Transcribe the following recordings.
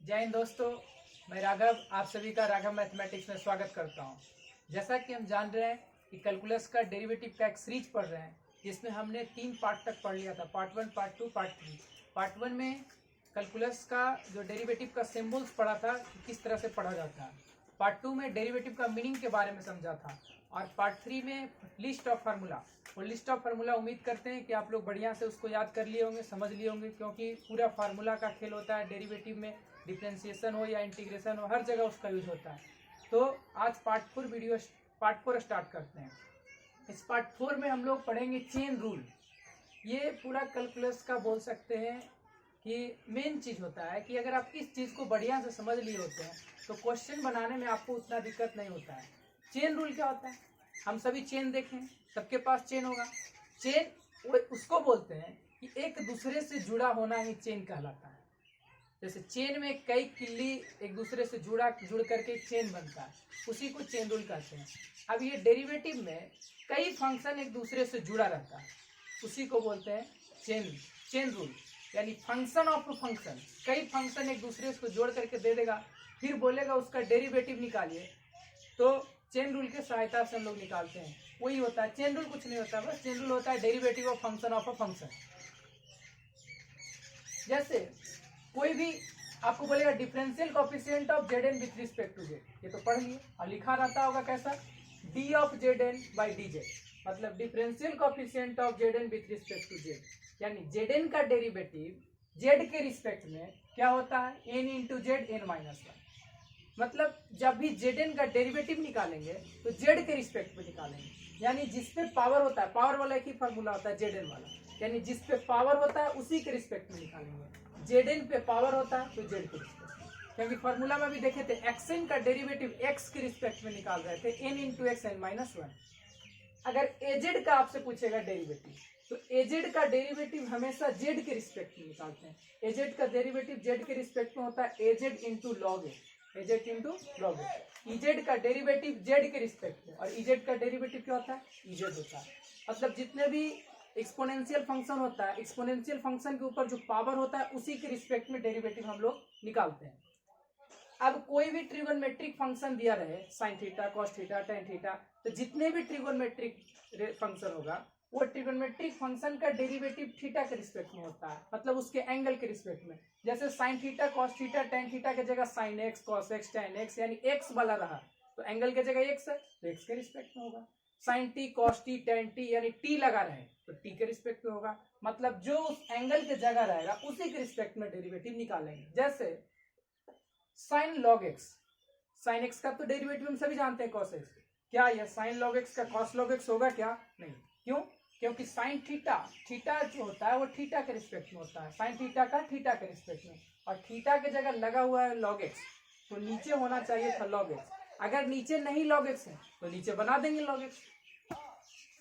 जय हिंद दोस्तों, मैं राघव आप सभी का राघव मैथमेटिक्स में स्वागत करता हूं। जैसा कि हम जान रहे हैं कि कैलकुलस का डेरिवेटिव का एक सीरीज पढ़ रहे हैं जिसमें हमने 3 पार्ट तक पढ़ लिया था, पार्ट 1, पार्ट 2, पार्ट 3। पार्ट 1 में कैलकुलस का जो डेरिवेटिव का सिंबल्स पढ़ा था कि किस तरह से पढ़ा जाता है। पार्ट 2 में डेरिवेटिव का मीनिंग के बारे में समझा था और पार्ट 3 में लिस्ट ऑफ फार्मूला। और लिस्ट ऑफ फार्मूला उम्मीद करते हैं कि आप लोग बढ़िया से उसको याद कर लिए होंगे, समझ लिए होंगे, क्योंकि पूरा फार्मूला का खेल होता है डेरिवेटिव में। डिफ्रेंसिएशन हो या इंटीग्रेशन हो, हर जगह उसका यूज होता है। तो आज पार्ट 4 स्टार्ट करते हैं। इस पार्ट 4 में हम लोग पढ़ेंगे चेन रूल। ये पूरा कैलकुलस का बोल सकते हैं कि मेन चीज होता है कि अगर आप इस चीज को बढ़िया से समझ लिए होते हैं तो क्वेश्चन बनाने में आपको उतना दिक्कत नहीं होता है। चेन रूल क्या होता है? हम सभी चेन देखें, सबके पास चेन होगा। चेन उसको बोलते हैं कि एक दूसरे से जुड़ा होना ही चेन कहलाता है। जैसे चेन में कई किल्ली एक दूसरे से जुड़ करके एक चेन बनता है, उसी को चेन रूल कहते हैं। अब ये डेरिवेटिव में कई फंक्शन एक दूसरे से जुड़ा रहता है, उसी को बोलते हैं चेन रूल। यानी फंक्शन ऑफ फंक्शन, कई फंक्शन एक दूसरे को जोड़ करके दे देगा, फिर बोलेगा उसका डेरिवेटिव निकालिए, तो चेन रूल के सहायता से हम लोग निकालते हैं। वही होता है चेन रूल, कुछ नहीं होता, बस चेन रूल होता है डेरिवेटिव ऑफ अ फंक्शन। जैसे कोई भी आपको बोलेगा differential coefficient of Z with respect to Z, ये तो पढ़ लिए, और लिखा रहता होगा कैसा, D of Z N by D Z, मतलब differential coefficient of Z N with respect to Z. यानी जेड एन का डेरिवेटिव जेड के रिस्पेक्ट में क्या होता है, N into Z N minus one. मतलब जब भी जेड एन का डेरिवेटिव निकालेंगे तो जेड के रिस्पेक्ट में निकालेंगे। यानी जिसपे पावर होता है, पावर वाला एक ही फॉर्मूला होता है जेड एन वाला, यानी जिसपे पावर होता है उसी के रिस्पेक्ट में निकालेंगे। जेड एन पे पावर होता है तो जेड के रिस्पेक्ट, क्योंकि फॉर्मूला में भी देखे थे एक्स एन का डेरिवेटिव एक्स के रिस्पेक्ट में निकाल रहे थे, n into x n minus one. अगर एजेड का आपसे पूछेगा डेरिवेटिव, तो एजेड का डेरिवेटिव हमेशा जेड के रिस्पेक्ट में निकालते हैं। एजेड का डेरिवेटिव जेड के रिस्पेक्ट में होता है एजेड इंटू लॉग ए, एजेड इंटू लॉग ए। इजेड का डेरिवेटिव जेड के रिस्पेक्ट में, और इजेड का डेरिवेटिव क्या होता है, इजेड होता है। मतलब जितने भी एक्सपोनेंशियल फंक्शन होता है, एक्सपोनेंशियल फंक्शन के ऊपर जो पावर होता है उसी के रिस्पेक्ट में डेरिवेटिव हम लोग निकालते हैं। अब कोई भी ट्रिगोनोमेट्रिक फंक्शन दिया रहे, sine theta, cos theta, tan theta, तो जितने भी ट्रिगोनोमेट्रिक फंक्शन होगा वो ट्रिगोनोमेट्रिक फंक्शन का डेरिवेटिव थीटा के रिस्पेक्ट में होता है, मतलब उसके एंगल के रिस्पेक्ट में। जैसे sine theta, cos theta, tan theta की जगह sine x, cos x, ten x, यानी एक्स वाला रहा तो एंगल की जगह एक्स है तो एक्स के रिस्पेक्ट में होगा। Sine t, cos t, tan t, यानी टी लगा रहे तो टी के रिस्पेक्ट में होगा। मतलब जो उस एंगल के जगह रहेगा उसी के रिस्पेक्ट में डेरिवेटिव निकालेंगे। जैसे sign log x, sine x का तो डेरिवेटिव हम सभी जानते हैं कॉस एक्स। क्या यह साइन लॉग एक्स का कॉस लॉग एक्स होगा क्या? नहीं। क्यों? क्योंकि साइन थीटा, थीटा जो होता है वो थीटा के रिस्पेक्ट में होता है, साइन थीटा का थीटा के रिस्पेक्ट में, और थीटा के जगह लगा हुआ है लॉग एक्स, तो नीचे होना चाहिए था लॉग एक्स। अगर नीचे नहीं लॉग एक्स है तो नीचे बना देंगे लॉग एक्स,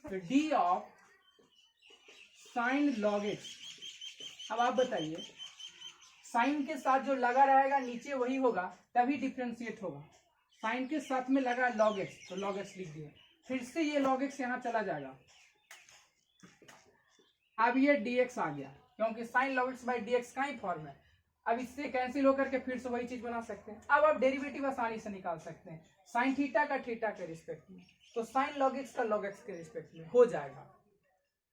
तो D of sine log x. अब आप बताइए, साइन के साथ जो लगा रहेगा नीचे वही होगा, तभी डिफ्रेंशिएट होगा। साइन के साथ में लगा लॉग एक्स तो लॉग एक्स लिख दिया, फिर से ये लॉग एक्स यहाँ चला जाएगा। अब ये dx आ गया, क्योंकि sign log x by dx का ही फॉर्म है। अब इससे कैंसिल होकर के फिर से वही चीज बना सकते हैं। अब आप डेरिवेटिव आसानी से निकाल सकते हैं, साइन थीटा का थीटा के रिस्पेक्ट में, तो साइन लॉग एक्स का लॉग एक्स के रिस्पेक्ट में हो जाएगा,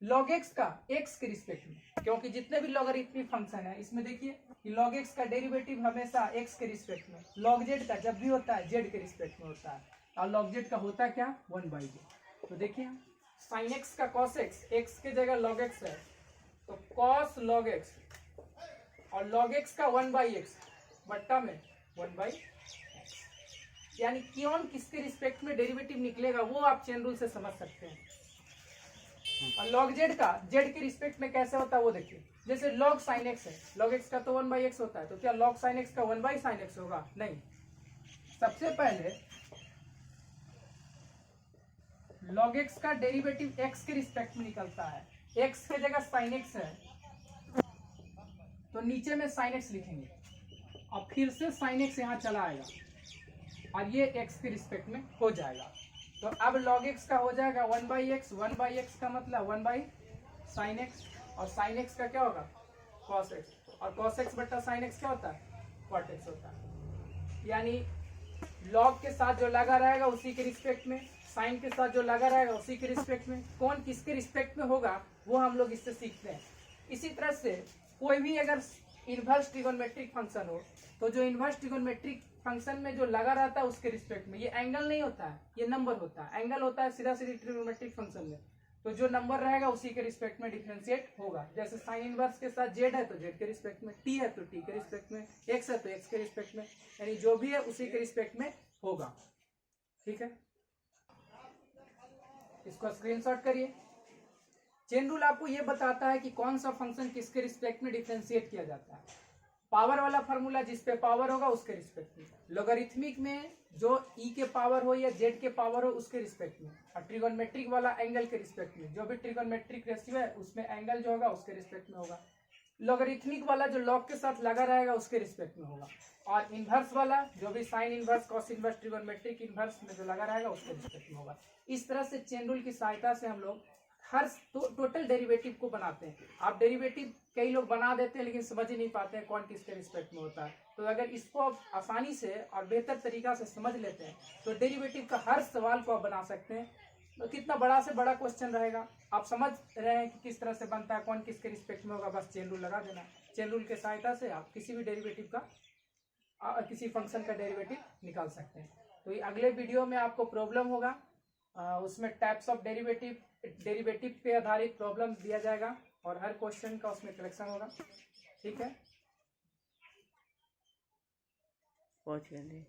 लॉग एक्स का एक्स के रिस्पेक्ट में, क्योंकि जितने भी लॉगरिथमिक फंक्शन है इसमें देखिए कि लॉग एक्स का डेरिवेटिव हमेशा एक्स के रिस्पेक्ट में, लॉग जेड का जब भी होता है जेड के रिस्पेक्ट में होता है, और लॉग जेड का होता क्या, 1/जेड। तो देखिए साइन एक्स का कॉस एक्स, एक्स के जगह लॉग एक्स है तो कॉस लॉग एक्स, और लॉग एक्स का 1/x बट्टा में 1/x, यानी कौन किसके रिस्पेक्ट में डेरिवेटिव निकलेगा वो आप चेन रूल से समझ सकते हैं। और लॉग जेड का जेड के रिस्पेक्ट में कैसे होता है वो देखिए, जैसे लॉग साइन एक्स है, लॉग एक्स का तो 1/x होता है, तो क्या लॉग साइन एक्स का 1/sin x होगा? नहीं। सबसे पहले लॉग एक्स का डेरिवेटिव एक्स के रिस्पेक्ट में निकलता है, एक्स के जगह साइन एक्स है तो नीचे में साइन एक्स लिखेंगे, और फिर से साइन एक्स यहाँ चला आएगा और ये एक्स के रिस्पेक्ट में हो जाएगा। तो अब log x का हो जाएगा 1/x, 1/x का मतलब 1/sin x, और sin x का क्या होगा, cos x, और cos x बट्टा sin x क्या होता है कॉर्टेक्स होता है। यानी लॉग के साथ जो लगा रहेगा उसी के रिस्पेक्ट में, साइन के साथ जो लगा रहेगा उसी के रिस्पेक्ट में, कौन किसके रिस्पेक्ट में होगा वो हम लोग इससे सीखते हैं। इसी तरह से कोई भी अगर इनवर्स ट्रिगोनोमेट्रिक फंक्शन हो तो जो इनवर्स ट्रिगोनोमेट्रिक फंक्शन में जो लगा रहता है उसके रिस्पेक्ट में, ये एंगल नहीं होता है, ये नंबर होता है। एंगल होता है सीधा सीधी ट्रिगोनोमेट्रिक फंक्शन में, तो जो नंबर रहेगा उसी के रिस्पेक्ट में डिफरेंशिएट होगा। जैसे साइन इनवर्स के साथ जेड है तो जेड के रिस्पेक्ट में, टी है तो टी के रिस्पेक्ट में, एक्स है तो एक्स के रिस्पेक्ट में, यानी जो भी है उसी के रिस्पेक्ट में होगा। ठीक है, इसको स्क्रीनशॉट करिए। चेन रूल आपको ये बताता है कि कौन सा फंक्शन किसके रिस्पेक्ट में डिफरेंशिएट किया जाता है। पावर वाला फॉर्मूला जिस पे पावर होगा उसके रिस्पेक्ट में, लोगरिथमिक में जो ई के पावर हो या जेड के पावर हो उसके रिस्पेक्ट में, और ट्रिगोनोमेट्रिक वाला एंगल के रिस्पेक्ट में, जो भी ट्रिगोनोमेट्रिक रेशियो है उसमें एंगल जो होगा उसके रिस्पेक्ट में होगा। लोगरिथमिक वाला जो लॉग के साथ लगा रहेगा उसके रिस्पेक्ट में होगा, और इनवर्स वाला जो भी sine inverse, cos inverse, trigonometric inverse में जो लगा रहेगा उसके रिस्पेक्ट में होगा। इस तरह से चेन रूल की सहायता से हम लोग हर टोटल डेरिवेटिव को बनाते हैं। आप डेरिवेटिव कई लोग बना देते हैं लेकिन समझ ही नहीं पाते हैं कौन किसके रिस्पेक्ट में होता है। तो अगर इसको आप आसानी से और बेहतर तरीका से समझ लेते हैं तो डेरिवेटिव का हर सवाल को आप बना सकते हैं। तो कितना बड़ा से बड़ा क्वेश्चन रहेगा, आप समझ रहे हैं कि किस तरह से बनता है, कौन किसके रिस्पेक्ट में होगा, बस चेन रूल लगा देना। चेन रूल के सहायता से आप किसी भी डेरिवेटिव का किसी फंक्शन का डेरिवेटिव निकाल सकते हैं। तो ये अगले वीडियो में आपको प्रॉब्लम होगा, उसमें टाइप्स ऑफ डेरिवेटिव पे आधारित प्रॉब्लम दिया जाएगा और हर क्वेश्चन का उसमें कलेक्शन होगा। ठीक है, पहुंच गए।